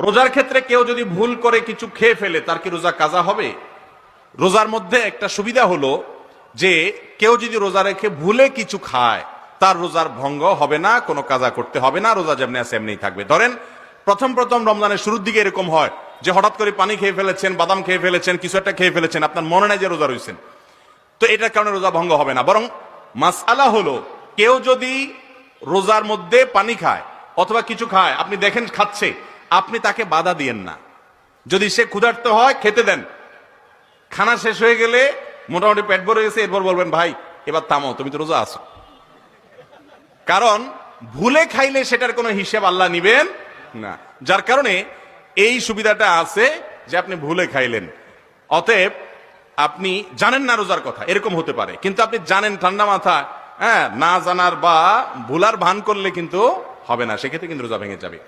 রোজার ক্ষেত্রে কেউ যদি ভুল করে কিছু খেয়ে ফেলে তার কি রোজা কাজা হবে? রোজার মধ্যে একটা সুবিধা হলো যে কেউ যদি রোজা রেখে ভুলে কিছু খায় তার রোজার ভঙ্গ হবে না, কোনো কাজা করতে হবে না, রোজা যেমনি আছে এমনিই থাকবে। ধরেন প্রথম রমজানের শুরুর দিকে এরকম হয় যে হঠাৎ করে পানি খেয়ে ফেলেছেন, বাদাম খেয়ে ফেলেছেন, কিছু একটা খেয়ে ফেলেছেন, আপনার মনে নাই যে রোজা রয়েছেন, তো এটার কারণে রোজা ভঙ্গ হবে না। বরং মাসআলা হলো কেউ যদি রোজার মধ্যে পানি খায় অথবা কিছু খায়, আপনি দেখেন খাচ্ছে, আপনি তাকে বাধা দিয়েন না। যদি সে ক্ষুধার্ত হয় খেতে দেন, খানা শেষ হয়ে গেলে মোটামুটি পেট ভরে গেছে, এরপর বলবেন ভাই এবার থামো, তুমি তো রোজা আছো। কারণ ভুলে খাইলে সেটার কোনো হিসাব আল্লাহ নিবেন না। যার কারণে এই সুবিধাটা আছে যে আপনি ভুলে খাইলেন, অতএব আপনি জানেন না রোজার কথা, এরকম হতে পারে, কিন্তু আপনি জানেন ঠান্ডা মাথা, হ্যাঁ, না জানার বা ভুলার ভান করলে কিন্তু হবে না, সেক্ষেত্রে কিন্তু রোজা ভেঙে যাবে।